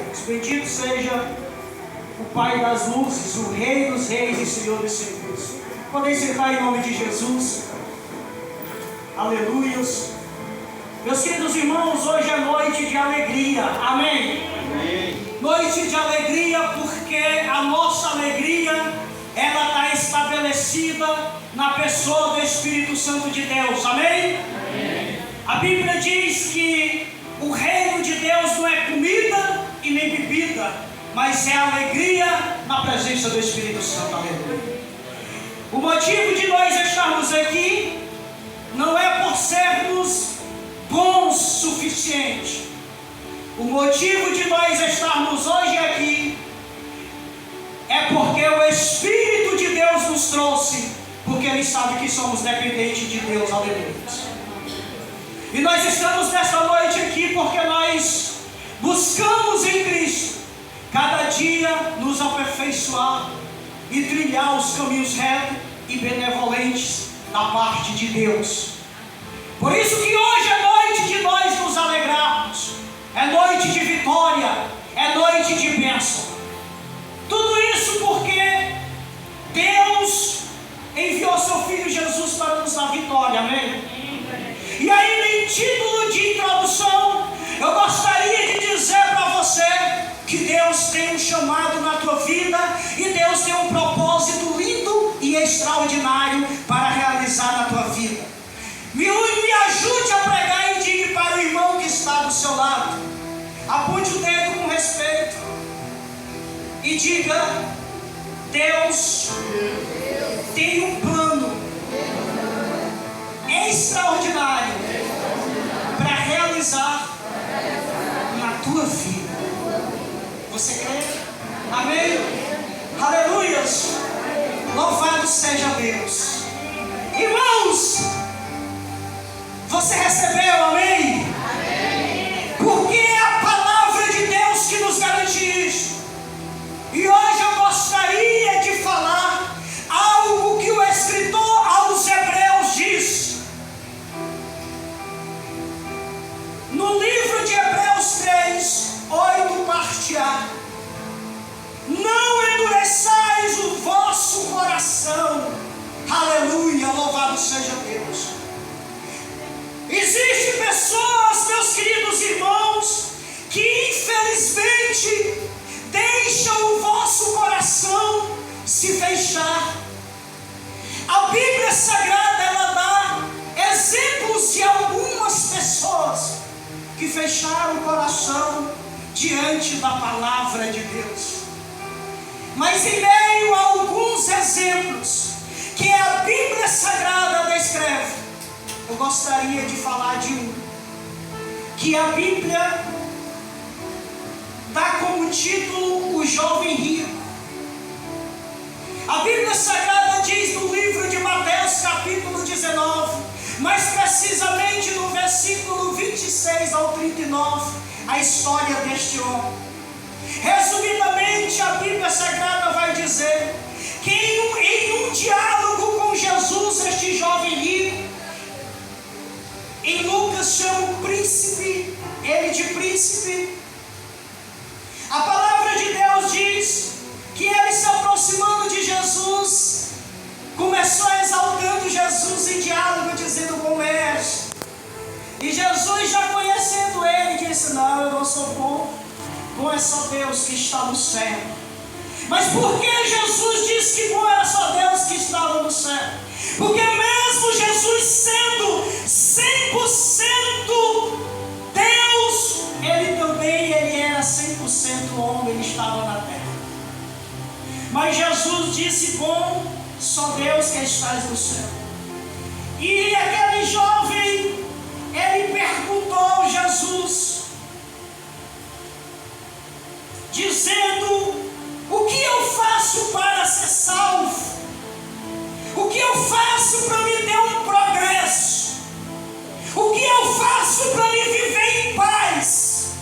Deus. Bendito seja o Pai das luzes, o Rei dos reis e Senhor dos senhores. Podem sentar em nome de Jesus. Aleluias. Meus queridos irmãos, hoje é noite de alegria. Amém? Amém. Noite de alegria porque a nossa alegria, ela está estabelecida na pessoa do Espírito Santo de Deus. Amém? Amém. A Bíblia diz que o reino de Deus não é comida e nem bebida, mas é alegria na presença do Espírito Santo. Aleluia. O motivo de nós estarmos aqui não é por sermos bons o suficiente. O motivo de nós estarmos hoje aqui é porque o Espírito de Deus nos trouxe, porque Ele sabe que somos dependentes de Deus. Aleluia. E nós estamos nesta noite aqui porque nós buscamos em Cristo cada dia nos aperfeiçoar e trilhar os caminhos retos e benevolentes da parte de Deus. Por isso que hoje é noite de nós nos alegrarmos, é noite de vitória, é noite de bênção. Tudo isso porque Deus enviou seu Filho Jesus para nos dar vitória. Amém? E aí, em título de introdução, eu gostaria de dizer para você que Deus tem um chamado na tua vida e Deus tem um propósito lindo e extraordinário para realizar na tua vida. Me ajude a pregar e diga para o irmão que está do seu lado, aponte o dedo com respeito e diga: Deus tem um plano extraordinário para realizar na tua vida. Você crê? Amém? Aleluias! Louvado seja Deus. Irmãos, você recebeu? Amém? Porque é a palavra de Deus que nos garante isso. E hoje eu gostaria de falar algo que o escritor aos Hebreus diz. No livro de Hebreus 3, 8, parte A: não endureçais o vosso coração. Aleluia, louvado seja Deus. Existem pessoas, meus queridos irmãos, que infelizmente deixam o vosso coração se fechar. A Bíblia Sagrada, ela dá exemplos de algumas pessoas que fecharam o coração diante da palavra de Deus. Mas em meio a alguns exemplos que a Bíblia Sagrada descreve, eu gostaria de falar de um que a Bíblia dá como título o jovem rico. A Bíblia Sagrada diz no livro de Mateus capítulo 19, mais precisamente no versículo 26 ao 39, a história deste homem. Resumidamente, a Bíblia Sagrada vai dizer que em um diálogo com Jesus, este jovem rico, em Lucas chama o príncipe, ele de príncipe. A palavra de Deus diz que ele, se aproximando de Jesus, começou exaltando Jesus em diálogo, dizendo: bom mestre. E Jesus, já conhecendo ele, disse: não, eu não sou bom é só Deus que está no céu. Mas por que Jesus disse que bom era só Deus que estava no céu? Porque mesmo Jesus sendo 100% Deus, ele era 100% homem, ele estava na terra. Mas Jesus disse: bom, só Deus que estás no céu. E aquele jovem, ele perguntou a Jesus, dizendo: o que eu faço para ser salvo? O que eu faço para me ter um progresso? O que eu faço para me viver em paz?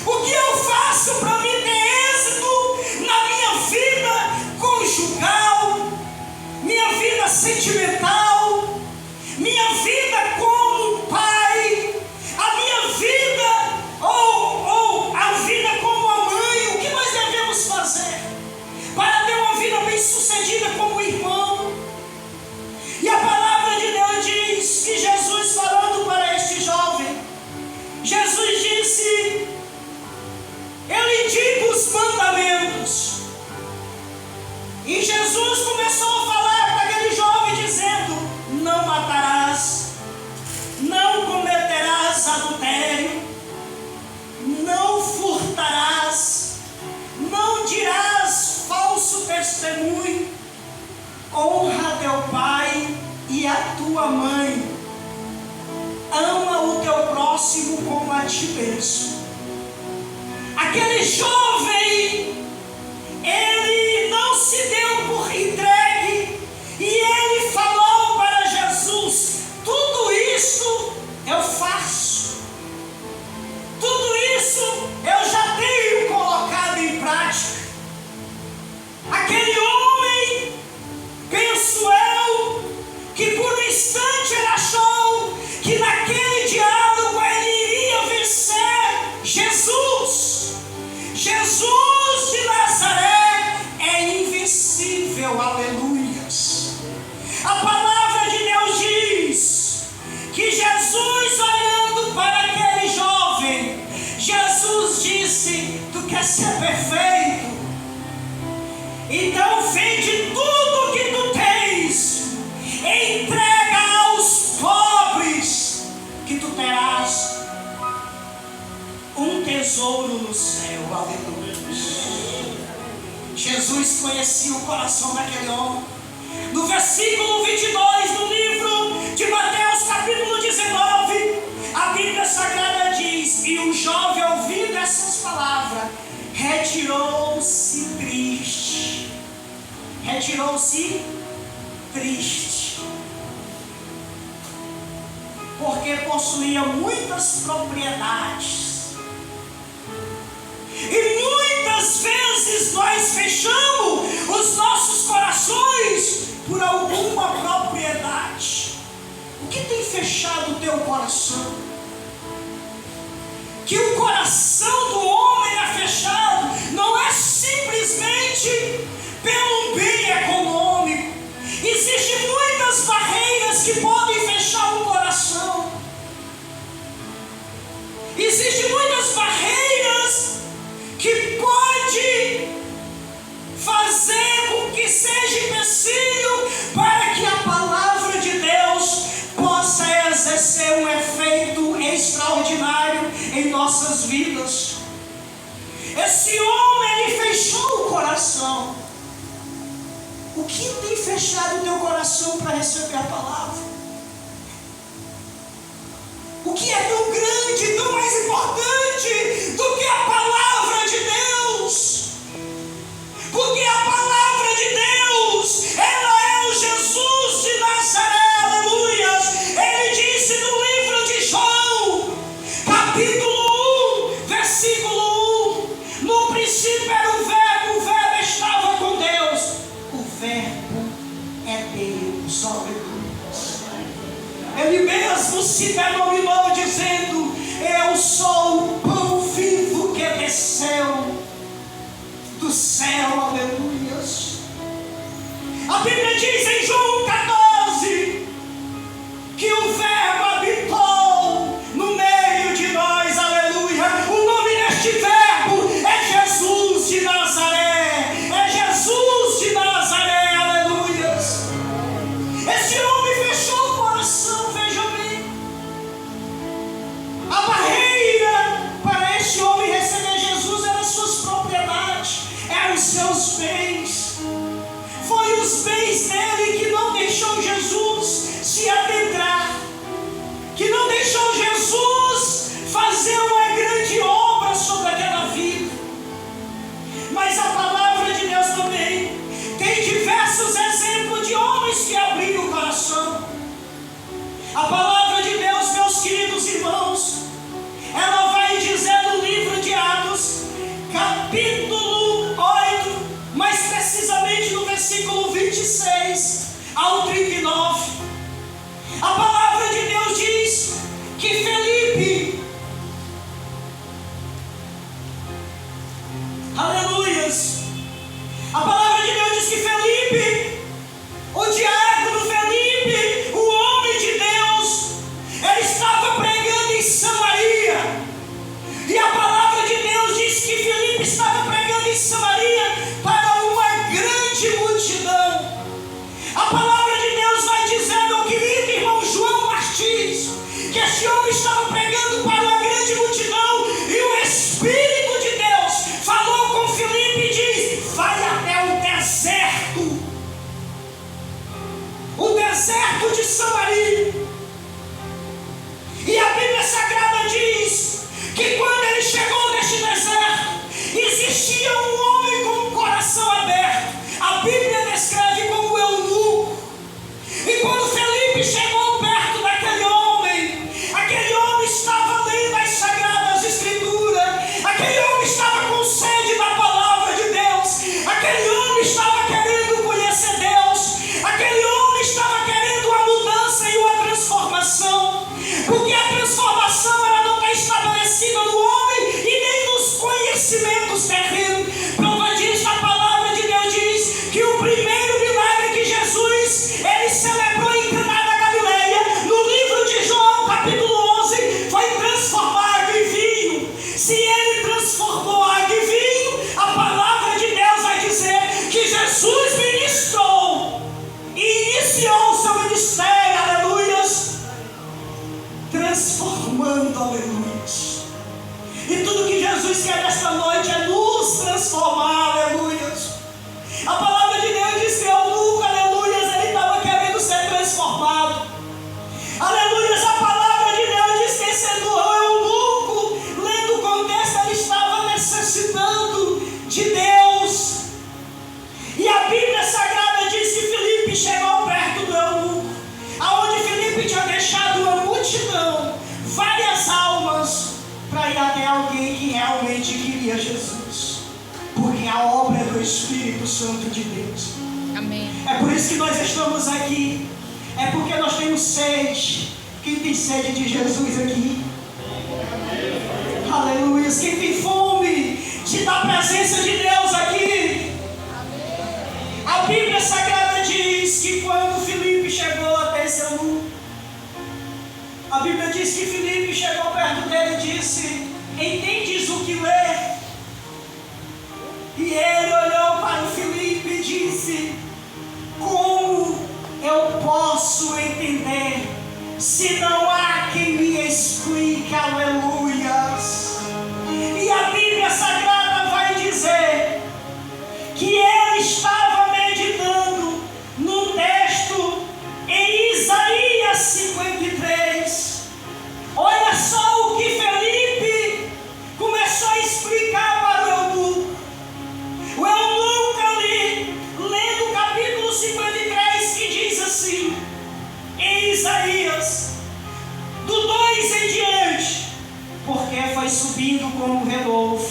O que eu faço para me ter êxito na minha vida conjugal, minha vida sentimental, minha vida como pai, a minha vida ou a vida como Jesus começou a falar para aquele jovem dizendo: não matarás, não cometerás adultério, não furtarás, não dirás falso testemunho, honra teu pai e a tua mãe, ama o teu próximo como a ti mesmo. Aquele jovem, ele não se deu por entregue e ele falou para Jesus: tudo isso eu faço, tudo isso eu já tenho colocado em prática. Aquele homem, penso eu, que por um instante ele achou que naquele diálogo ele iria vencer Jesus. Jesus de Nazaré é invencível, aleluias. A palavra de Deus diz que Jesus, olhando para aquele jovem, Jesus disse: tu quer ser perfeito? Então vende tudo que tu tens, entrega aos pobres, que tu terás um tesouro no céu, aleluia. Jesus conhecia o coração daquele homem. No versículo 22 do livro de Mateus, capítulo 19, a Bíblia Sagrada diz: e o jovem, ouvindo essas palavras, retirou-se triste. Retirou-se triste, porque possuía muitas propriedades. E muitas vezes nós fechamos os nossos corações por alguma propriedade. O que tem fechado o teu coração? Que o coração do homem é fechado não é simplesmente pelo bem econômico. Existem muitas barreiras que podem fechar o coração. Existem muitas barreiras que pode fazer com que seja empecilho para que a palavra de Deus possa exercer um efeito extraordinário em nossas vidas. Esse homem, ele fechou o coração. O que tem fechado o teu coração para receber a palavra? O que é tão grande, tão mais importante do que a palavra de Deus? Porque a palavra de Deus, ela é o Jesus de Nazaré, aleluia. Ele disse no livro de João, capítulo 1, versículo 1: no princípio era o verbo estava com Deus, o verbo é Deus, aleluia. Ele mesmo se denominou dizendo: eu sou o pão vivo que desceu do céu, aleluia. A Bíblia diz em João 14 que o verbo habitou no meio de nós, aleluia. O nome deste verbo é Jesus de Nazaré, é Jesus de Nazaré, aleluia. Esse homem fechou o coração, veja bem. A barreira para esse homem receber Jesus eram suas propriedades, eram os seus bens. Foi os bens dele que não deixou Jesus se adentrar, que não deixou Jesus fazer uma grande obra sobre aquela vida. Mas a palavra de Deus também tem diversos exemplos de homens que abriram o coração. A palavra de Deus, meus queridos irmãos, ela vai dizer no livro de Atos, capítulo 8, mais precisamente no versículo 26 ao 39. A palavra de Deus diz que Felipe, aleluias, a palavra de Deus diz que Felipe, o diácono Felipe, o homem de Deus, ele estava pregando em Samaria. E a palavra de Deus diz que Felipe estava pregando em Samaria para uma grande multidão. transformou água em vinho, a palavra de Deus vai dizer que Jesus ministrou e iniciou o seu ministério, aleluias, transformando, aleluias. E tudo que Jesus quer nesta noite é nos transformar, aleluias. A palavra de Deus diz que o eunuco, aleluias, ele estava querendo ser transformado. Aleluias, a palavra de Deus diz que sendo o eunuco, lendo o contexto, ele estava necessitando de Deus. E a Bíblia Sagrada diz que Filipe chegou perto do eunuco, aonde Filipe tinha deixado uma multidão, várias almas, para ir até alguém que realmente queria Jesus. Porque a obra é do Espírito Santo de Deus. Amém. É por isso que nós estamos aqui. É porque nós temos sede. Quem tem sede de Jesus aqui? Aleluia. Quem tem fome da presença de Deus aqui? A Bíblia Sagrada diz que quando Filipe chegou até esse eunuco, a Bíblia diz que Filipe chegou perto dele e disse: entendes o que lê? E ele olhou para o Filipe e disse: como eu posso entender se não há quem me explique? Aleluias. E a Bíblia Sagrada vai dizer que ele estava meditando no texto em Isaías 53. Olha só o que Filipe começou a explicar para o eunuco. O eunuco ali, lendo o capítulo 53, que diz assim, em Isaías, do 2 em diante: porque foi subindo como um renovo,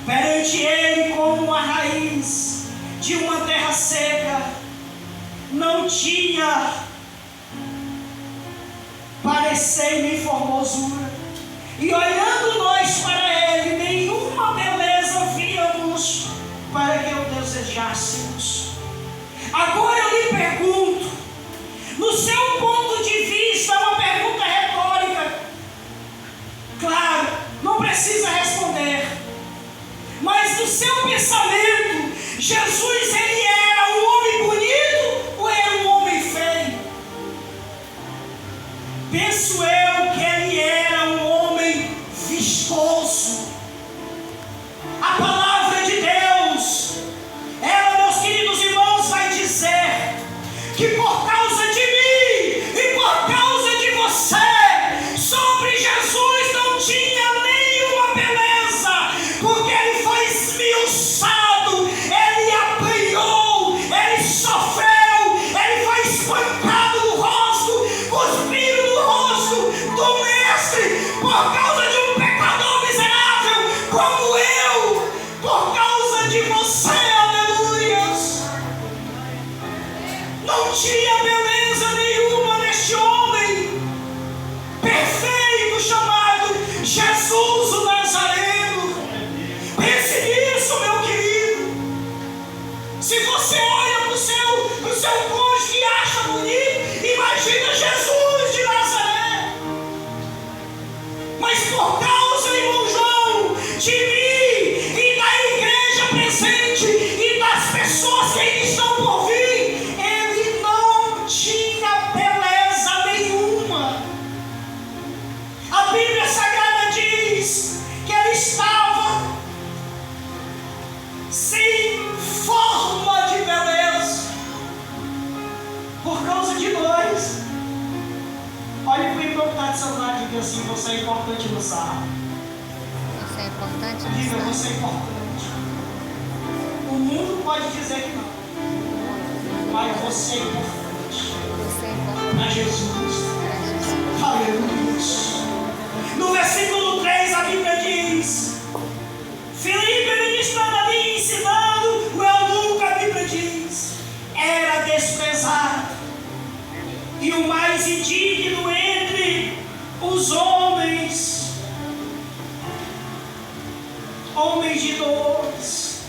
perante ele como uma raiz de uma terra seca, não tinha parecer nem formosura, e olhando nós para ele, nenhuma beleza víamos para que o desejássemos. Agora eu lhe pergunto, no seu ponto de vista, é uma pergunta retórica, claro, não precisa responder, mas no seu pensamento, Jesus, ele era um homem bonito ou era um homem feio? Penso eu que ele era um homem vistoso. A palavra de Deus, ela, meus queridos irmãos, vai dizer que por causa de mim e por causa de você, sobre Jesus não tinha nenhuma beleza, porque ele foi esmiuçado, ele apanhou, ele sofreu, ele foi espancado no rosto, cuspido no rosto do mestre, por causa de um pecador miserável como eu, por causa de você, aleluias. Não tinha beleza nenhuma neste homem perfeito chamado Jesus o Nazareno. Pense nisso, meu querido. Se você olha para o seu cônjuge e acha bonito, imagina Jesus de Nazaré. Mas por causa, irmão João, de mim e da igreja presente e das pessoas que ainda estão por vir, ele não tinha beleza nenhuma. A Bíblia Sagrada diz que ele estava sem forma de beleza por causa de nós. Olha para o irmão que está de celular e diga assim: você é importante no sarro. Isso é importante no Diga: sarro. você é importante. O mundo pode dizer que não, mas você é importante Você é importante para Jesus. para Jesus. Aleluia. No versículo 3 a Bíblia diz: Filipe ministrando ali, ensinando o eunuco, a Bíblia diz, era desprezado e o mais indigno entre os homens, homem de dores,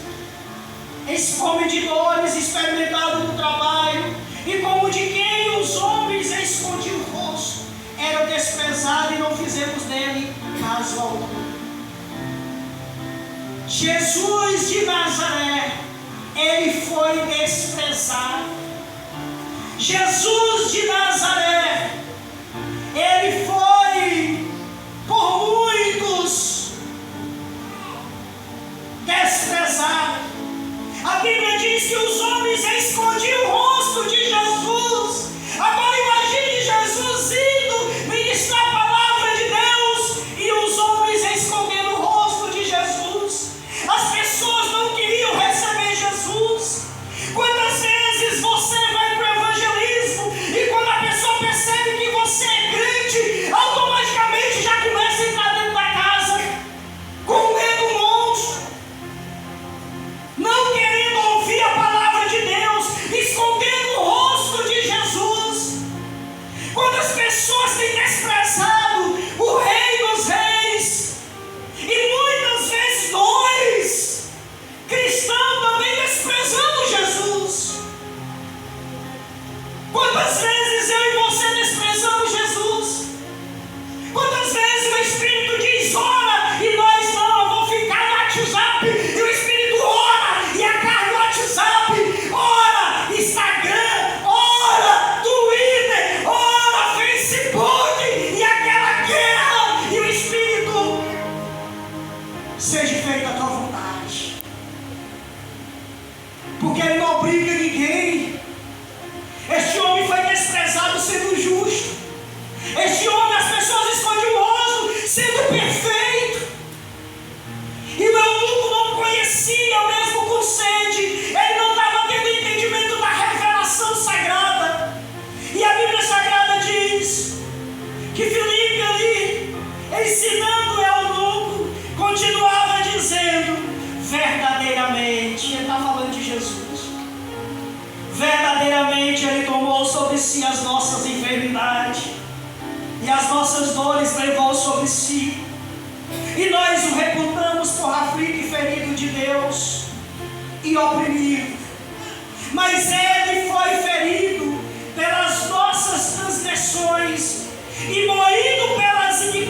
esse homem de dores experimentado no trabalho, e como de quem os homens escondiam o rosto, era desprezado e não fizemos dele caso algum. Jesus de Nazaré, ele foi desprezado. Jesus de Nazaré, ele foi por muitos desprezado. A Bíblia diz que os homens escondiam o rosto de Jesus. Agora imagine Jesus indo ministrar a palavra de Deus e os homens escondendo o rosto de Jesus. As pessoas não queriam receber Jesus. Quantas vezes você vai para o evangelismo e quando a pessoa percebe que você é crente, automaticamente já começa a entrar dentro da casa com medo um monstro, não querendo ouvir a palavra de Deus, escondendo o rosto de Jesus. Quantas pessoas têm desprezado o Rei dos Reis, e muitas vezes nós, cristãos, também desprezamos Jesus. Quantas vezes eu e você desprezamos Jesus? Quantas vezes o Espírito diz ora e nós não, eu vou ficar no WhatsApp, e o Espírito ora e a carne no WhatsApp, ora Instagram, ora Twitter, ora Facebook, e aquela guerra, e o Espírito, seja feita a tua vontade, porque ele não obriga ninguém. Este homem foi desprezado sendo justo. Este homem, as pessoas escondiam o rosto sendo perfeito. E o eunuco não conhecia, mesmo com sede. Ele não estava tendo entendimento da revelação sagrada. E a Bíblia Sagrada diz que Filipe ali, ensinando o eunuco, continuava dizendo, verdadeiramente, ele está falando de Jesus. Verdadeiramente ele tomou sobre si as nossas enfermidades e as nossas dores levou sobre si, e nós o reputamos por aflito e ferido de Deus e oprimido. Mas ele foi ferido pelas nossas transgressões e moído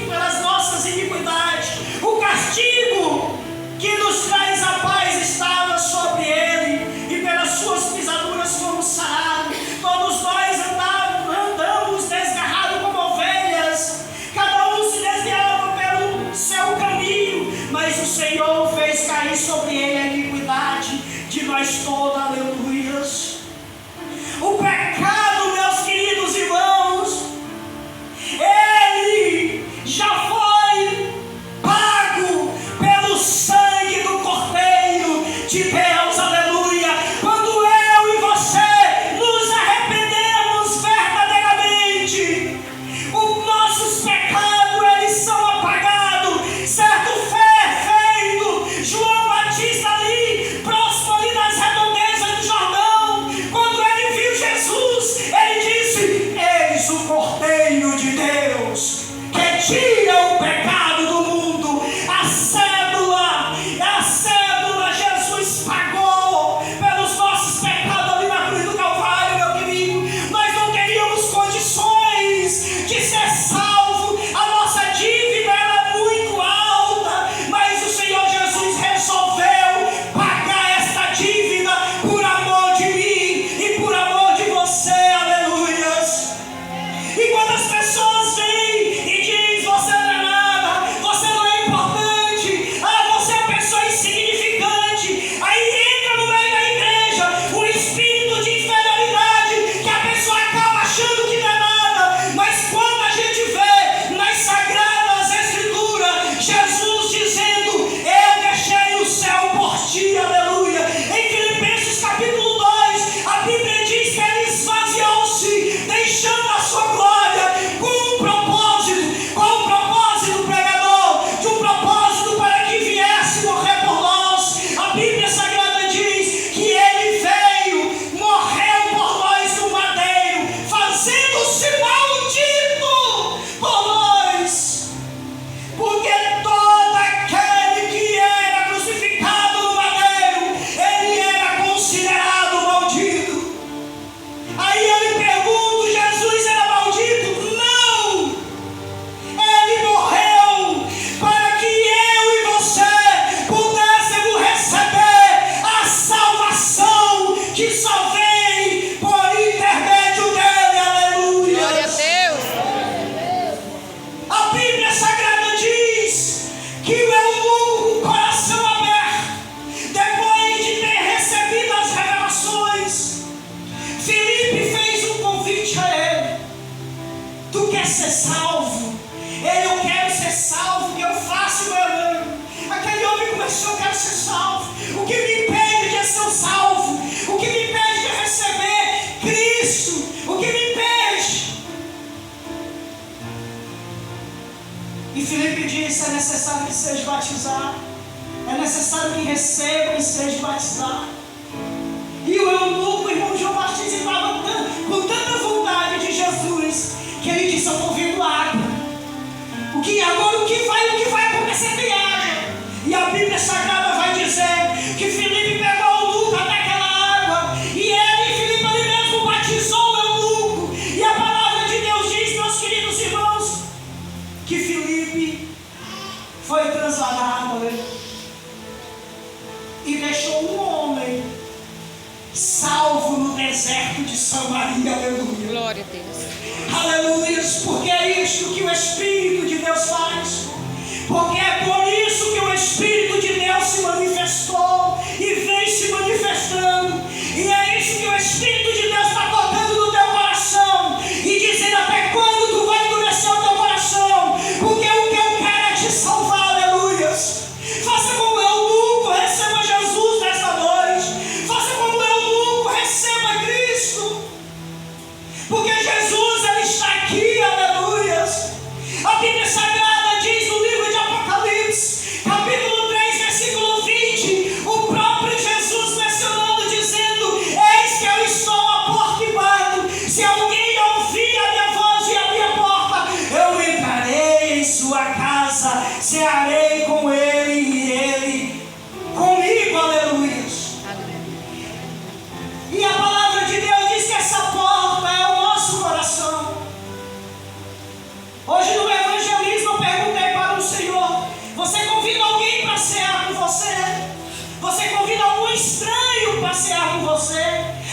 pelas nossas iniquidades. O castigo que nos traz a paz estava sobre ele, e pelas suas pisaduras fomos sarados. Todos nós andamos desgarrados como ovelhas, cada um se desviava pelo seu caminho, mas o Senhor fez cair sobre ele a iniquidade de nós todos, aleluias. O pecado, meus queridos irmãos, ele já foi pago pelo sangue do Cordeiro de Deus, aleluia. Quando eu e você nos arrependemos verdadeiramente, os nossos pecados, eles são apagados. Certo feito, João Batista ali, próximo ali nas redondezas de se eu quero ser salvo. O que me impede de ser salvo? O que me impede de receber Cristo? O que me impede? E Filipe disse: é necessário que seja batizado. É necessário que receba e seja batizado. E o eunuco, irmão João Batista, estava com tanta vontade de Jesus, que ele disse: eu estou vendo água. Agora o que vai acontecer tem água. E a Bíblia Sagrada vai dizer que Filipe pegou o eunuco até aquela água, e Filipe ali mesmo batizou o eunuco. E a palavra de Deus diz, meus queridos irmãos, que Filipe foi trasladado e deixou um homem salvo no deserto de Samaria. Aleluia. Glória a Deus. Aleluia. Porque é isso que o Espírito de Deus faz. Porque é por isso que o Espírito de Deus se manifestou e vem se manifestando. E é isso que o Espírito de Deus está tocando no teu coração e dizendo: até quando tu vai endurecer o teu coração? Porque o que eu quero é te salvar. Aleluia. Faça como o eunuco, receba Jesus nesta noite. Faça como o eunuco, receba Cristo. Porque Jesus, Ele está aqui. Aleluia. A Bíblia Sagrada diz no livro de Apocalipse, capítulo 3, versículo 20, o próprio Jesus mencionando, dizendo: eis que eu estou à porta e bato. Se alguém ouvir a minha voz e abrir a porta, eu entrarei em sua casa, cearei com ele e ele comigo. Aleluia. E a palavra de Deus diz que essa porta é o nosso coração. Hoje no evangelismo eu perguntei para o Senhor: você convida alguém para cear com você? Você convida algum estranho para cear com você?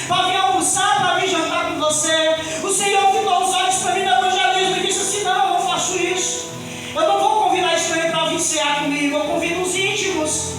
Para vir almoçar, para vir jantar com você? O Senhor ficou os olhos para mim no evangelismo e disse assim: não, eu não faço isso. Eu não vou convidar estranho para vir cear comigo, eu convido os íntimos.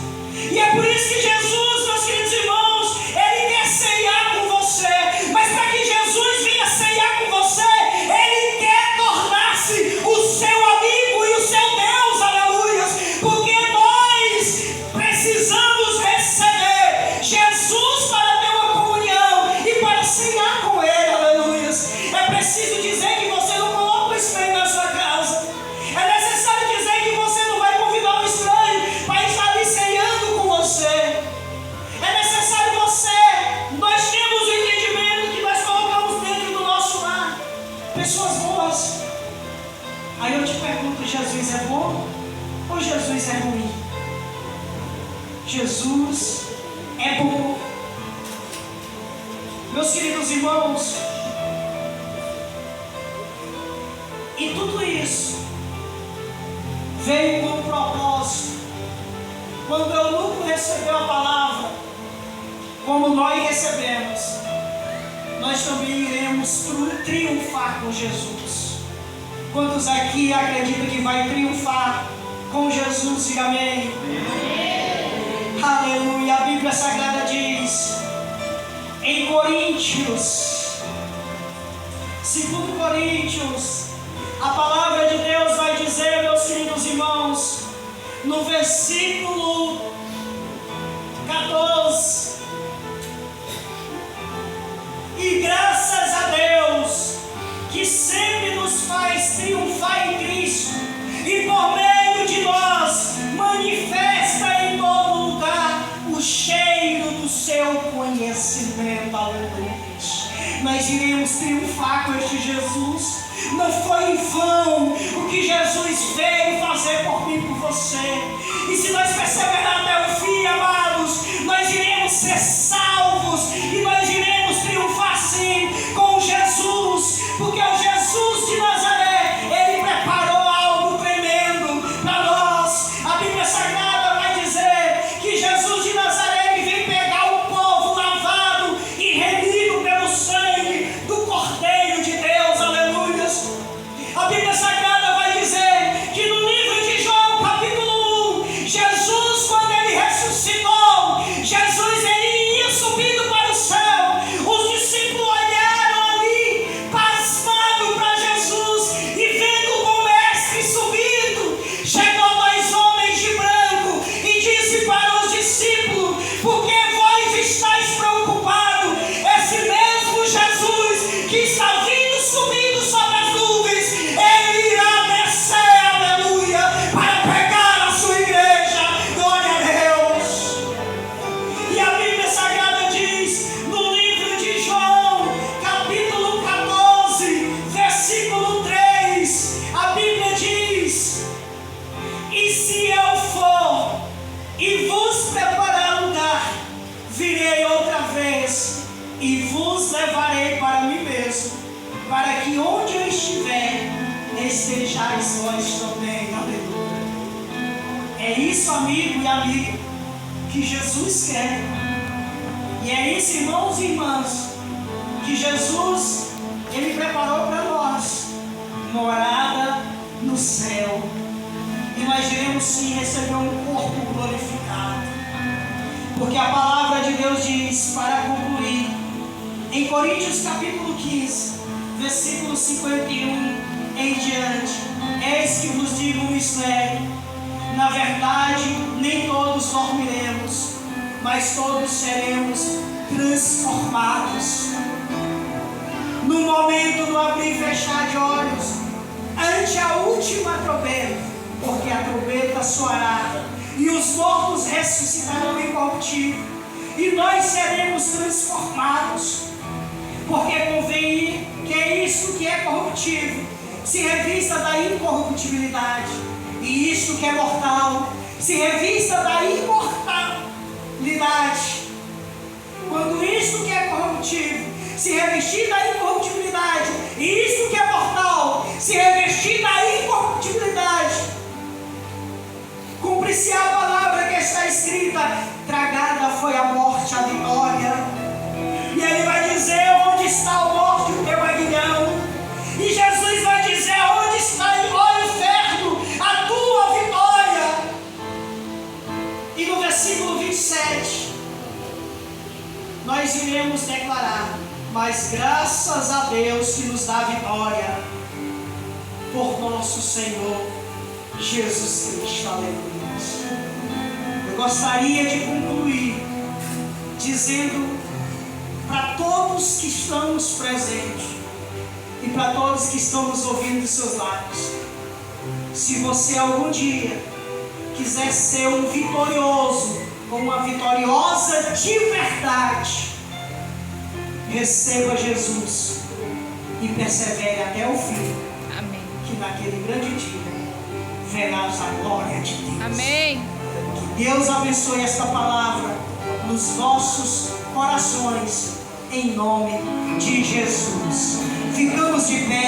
E é por isso que Jesus, meus queridos irmãos, Ele quer ceiar com você. Mas para que Jesus venha ceiar com você, Ele quer tornar-se o seu amigo e o seu Deus. Aleluia. Porque nós precisamos receber Jesus para ter uma comunhão e para ceiar com Ele. Aleluia. É preciso dizer que você não coloca o estranho na sua casa. É necessário dizer que você não vai convidar um estranho para estar ali ceando com você. É necessário nós temos o entendimento que nós colocamos dentro do nosso lar pessoas boas. Aí eu te pergunto: Jesus é bom ou Jesus é ruim? Jesus é bom. Meus queridos irmãos, e tudo isso veio com um propósito. Quando o eunuco recebeu a palavra, como nós recebemos, nós também iremos triunfar com Jesus. Quantos aqui acreditam que vai triunfar com Jesus? Diga amém. Amém. Aleluia. A Bíblia Sagrada diz em Coríntios, 2 Coríntios, a palavra de Deus vai dizer, meus queridos irmãos, no versículo 14: e graças a Deus que sempre nos faz triunfar em Cristo e por meio de nós manifesta em todo lugar o cheiro do seu conhecimento. Aleluia. Nós iremos triunfar com este Jesus. Não foi em vão o que Jesus veio fazer por mim e por você. E se nós perseverarmos até o fim, amados, nós iremos ser salvos e nós iremos triunfar sim com Jesus. Porque o Jesus de Nazaré, Ele preparou algo tremendo para nós. A Bíblia Sagrada vai dizer que Jesus de Nazaré, Ele vem pegar o povo lavado e remido pelo sangue do Cordeiro de Deus. Aleluia. A Bíblia Sagrada vai dizer que no livro de João, capítulo 1, Jesus estejais vós também. Aleluia. É isso, amigo e amiga, que Jesus quer. E é isso, irmãos e irmãs, que Jesus, Ele preparou para nós morada no céu. E nós iremos sim receber um corpo glorificado. Porque a palavra de Deus diz, para concluir, em Coríntios capítulo 15, versículo 51 em diante: eis que vos digo um mistério, na verdade nem todos dormiremos, mas todos seremos transformados. No momento do abrir e fechar de olhos, ante a última trombeta, porque a trombeta soará, e os mortos ressuscitarão incorruptível, e nós seremos transformados. Porque convém que é isto que é corruptível se revista da incorruptibilidade, e isto que é mortal se revista da imortalidade. Quando isto que é corruptível se revestir da incorruptibilidade, e isto que é mortal se revestir da incorruptibilidade, cumpre-se a palavra que está escrita: tragada foi a morte, a vitória. E ele vai dizer: onde está a morte, o teu aguilhão? E Jesus vai dizer: onde está, ó inferno, a tua vitória? E no versículo 27, nós iremos declarar: mas graças a Deus que nos dá vitória por nosso Senhor Jesus Cristo. Aleluia. Eu gostaria de concluir dizendo para todos que estamos presentes e para todos que estão nos ouvindo dos seus lábios: se você algum dia quiser ser um vitorioso ou uma vitoriosa de verdade, receba Jesus e persevere até o fim. Amém. Que naquele grande dia verás a glória de Deus. Amém. Que Deus abençoe esta palavra nos nossos corações, em nome de Jesus. Ficamos de pé.